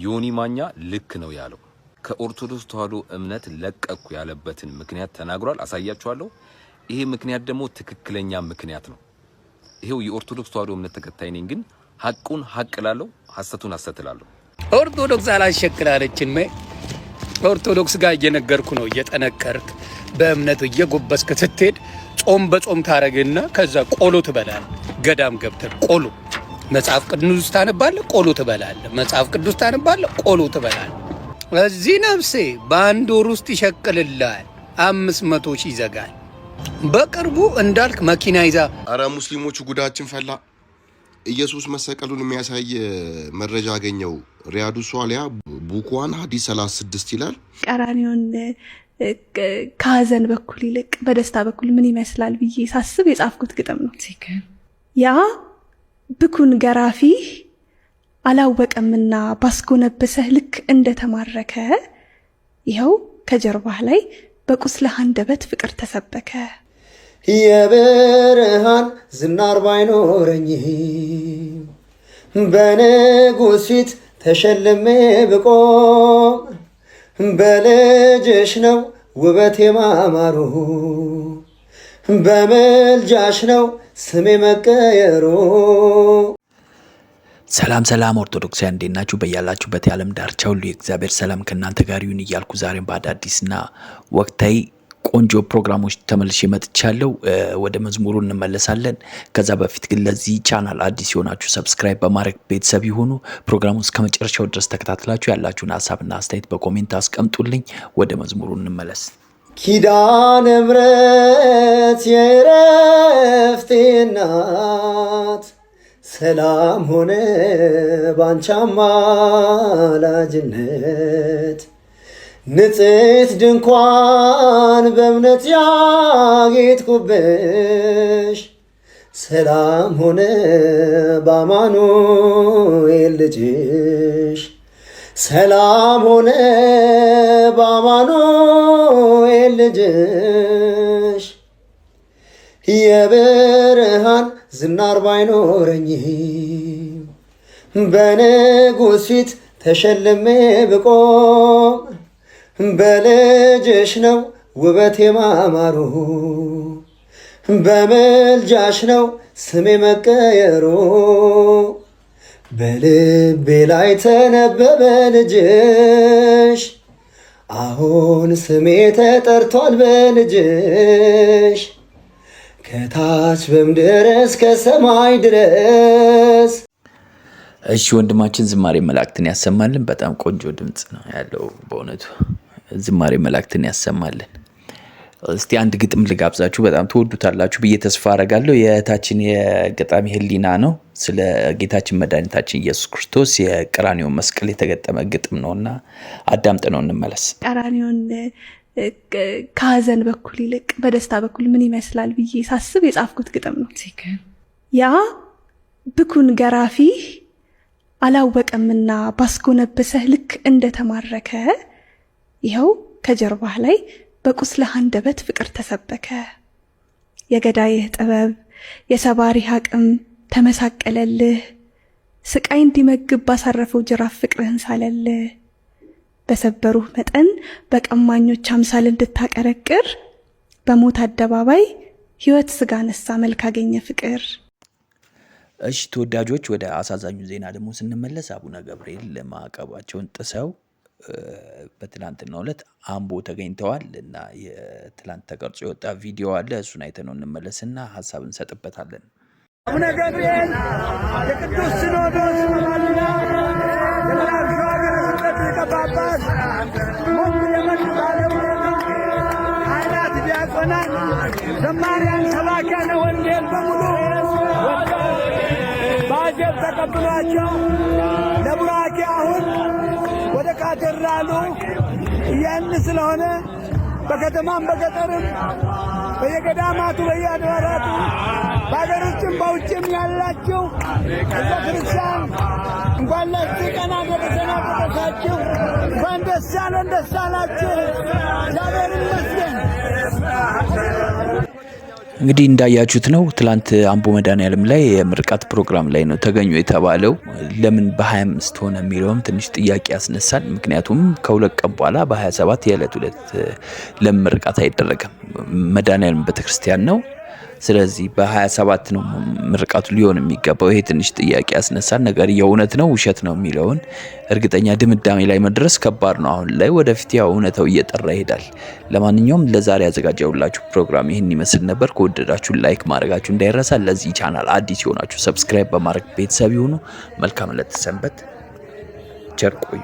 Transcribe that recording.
ዮኒ ማኛ ልክ ነው ያለው ከኦርቶዶክስ ተዋህዶ እምነት ለቀቁ ያለበትን ምክንያት ተናግሯል። አሳያችኋለሁ። ይሄ ምክንያት ደግሞ ትክክለኛ ምክንያት ነው። ይሄው የኦርቶዶክስ ተዋህዶ እምነት ተከታይ ነኝ፣ ግን ሐቁን ሐቅ ላለው ሐሰቱን ሐሰት ላለው ኦርቶዶክስ አላሸክላለችን ኦርቶዶክስ ጋር እየነገርኩ ነው። እየጠነከርክ በእምነት እየጎበስክ ስትሄድ ጾም በጾም ታረግና ከዛ ቆሎ ትበላል። ገዳም ገብተህ ቆሎ መጽሐፍ ቅዱስ ታነባለህ፣ ቆሎ ትበላለህ። መጽሐፍ ቅዱስ ታነባለህ፣ ቆሎ ትበላለህ። እዚህ ነፍሴ በአንድ ወር ውስጥ ይሸቅልልሃል፣ 500 ሺህ ይዘጋል። በቅርቡ እንዳልክ መኪና ይዛ አረ ሙስሊሞቹ ጉዳችን ፈላ። ኢየሱስ መሰቀሉን የሚያሳይ መረጃ አገኘው። ሪያዱ ሷሊያ ቡኳን ሐዲስ 36 ይላል። ቀራኒዮን ከሀዘን በኩል ይልቅ በደስታ በኩል ምን ይመስላል ብዬ ሳስብ የጻፍኩት ግጥም ነው። ያ ብኩን ገራፊ አላወቀምና ባስጎነበሰህ ልክ እንደተማረከ ይኸው ከጀርባህ ላይ በቁስለህ አንደበት ፍቅር ተሰበከ። የብርሃን ዝናር ባይኖረኝ በንጉሥ ፊት ተሸልሜ ብቆም በልጅሽ ነው ውበቴ ማማሩ በምልጃሽ ነው ስሜ መቀየሩ። ሰላም ሰላም ኦርቶዶክሳውያን እንዴት ናችሁ? በያላችሁበት የዓለም ዳርቻ ሁሉ የእግዚአብሔር ሰላም ከእናንተ ጋር ይሁን እያልኩ ዛሬም በአዳዲስና ወቅታዊ ቆንጆ ፕሮግራሞች ተመልሼ መጥቻለሁ። ወደ መዝሙሩ እንመለሳለን። ከዛ በፊት ግን ለዚህ ቻናል አዲስ የሆናችሁ ሰብስክራይብ በማድረግ ቤተሰብ ይሁኑ። ፕሮግራሙን እስከ መጨረሻው ድረስ ተከታትላችሁ ያላችሁን ሀሳብና አስተያየት በኮሜንት አስቀምጡልኝ። ወደ መዝሙሩ እንመለስ። ኪዳነ ምሕረት የዕረፍቴ እናት ሰላም ሆነ ባንቺ አማላጅነት ንጽሕት ድንኳን በእምነት ያጌጥኩብሽ ሰላም ሆነ በአማኑኤል ልጅሽ ሰላም ሆነ በአማኑኤል ልጅሽ። የብርሃን ዝናር ባይኖረኝ በንጉሥ ፊት ተሸልሜ ብቆም በልጅሽ ነው ውበቴ ማማሩ በምልጃሽ ነው ስሜ መቀየሩ። በልቤ ላይ ተነበበ ልጅሽ አሁን ስሜ ተጠርቷል በልጅሽ ከታች በምድር እስከ ሰማይ ድረስ። እሺ ወንድማችን ዝማሬ መላእክትን ያሰማልን። በጣም ቆንጆ ድምጽ ነው ያለው በእውነቱ። ዝማሬ መላእክትን ያሰማልን። እስቲ አንድ ግጥም ልጋብዛችሁ፣ በጣም ትወዱታላችሁ ብዬ ተስፋ አረጋለሁ። የእህታችን የገጣሚ ህሊና ነው። ስለ ጌታችን መድኃኒታችን ኢየሱስ ክርስቶስ የቀራኒዮ መስቀል የተገጠመ ግጥም ነውና አዳምጠነው እንመለስ። ቀራኒዮን ከሀዘን በኩል ይልቅ በደስታ በኩል ምን ይመስላል ብዬ ሳስብ የጻፍኩት ግጥም ነው። ያ ብኩን ገራፊ አላወቀምና ባስጎነበሰህ ልክ እንደተማረከ ይኸው ከጀርባህ ላይ በቁስለህ አንደበት ፍቅር ተሰበከ። የገዳይህ ጥበብ የሰባሪህ አቅም ተመሳቀለልህ፣ ስቃይ እንዲመግብ ባሳረፈው ጅራፍ ፍቅርህን ሳለልህ። በሰበሩህ መጠን በቀማኞች አምሳል እንድታቀረቅር በሞት አደባባይ ሕይወት ስጋ ነሳ መልክ አገኘ ፍቅር። እሺ ተወዳጆች፣ ወደ አሳዛኙ ዜና ደግሞ ስንመለስ አቡነ ገብርኤል ማዕቀባቸውን ጥሰው በትላንትናው ዕለት አምቦ ተገኝተዋል እና የትላንት ተቀርጾ የወጣ ቪዲዮ አለ። እሱን አይተነው እንመለስና ሀሳብ እንሰጥበታለን። አቡነ ገብርኤል የቅዱስ ሲኖዶስ መሪና የምዕራብ ሸዋ ሀገረ ስብከት ሊቀ ጳጳስ ሞት የመድባለው ካህናት፣ ዲያቆናት፣ ዘማሪያን፣ ሰባኪያነ ወንጌል በሙሉ በአጀብ ተቀብሏቸው ለቡራኬ አሁን ወደ ካቴድራሉ ያን ስለሆነ በከተማም በገጠርም በየገዳማቱ በየአድባራቱ በአገር ውስጥም በውጭም ያላችሁ ሕዝበ ክርስቲያን እንኳን ለዚህ ቀን አደረሰን አደረሳችሁ። እንኳን ደስ ያለን ደስ አላችሁ። እግዚአብሔር ይመስገን። እንግዲህ እንዳያችሁት ነው ትላንት አምቦ መድኃኔዓለም ላይ የምርቃት ፕሮግራም ላይ ነው ተገኙ የተባለው። ለምን በ25 ሆነ የሚለውም ትንሽ ጥያቄ ያስነሳል። ምክንያቱም ከሁለት ቀን በኋላ በ27 የዕለት ሁለት ለምን ምርቃት አይደረግም? መድኃኔዓለም ቤተክርስቲያን ነው። ስለዚህ በ27 ነው ምርቃቱ ሊሆን የሚገባው። ይሄ ትንሽ ጥያቄ ያስነሳል። ነገር የእውነት ነው ውሸት ነው የሚለውን እርግጠኛ ድምዳሜ ላይ መድረስ ከባድ ነው አሁን ላይ። ወደፊት ያው እውነታው እየጠራ ይሄዳል። ለማንኛውም ለዛሬ ያዘጋጀሁላችሁ ፕሮግራም ይህን ይመስል ነበር። ከወደዳችሁ ላይክ ማድረጋችሁ እንዳይረሳ። ለዚህ ቻናል አዲስ የሆናችሁ ሰብስክራይብ በማድረግ ቤተሰብ ይሁኑ። መልካም ዕለት ሰንበት። ቸር ቆዩ።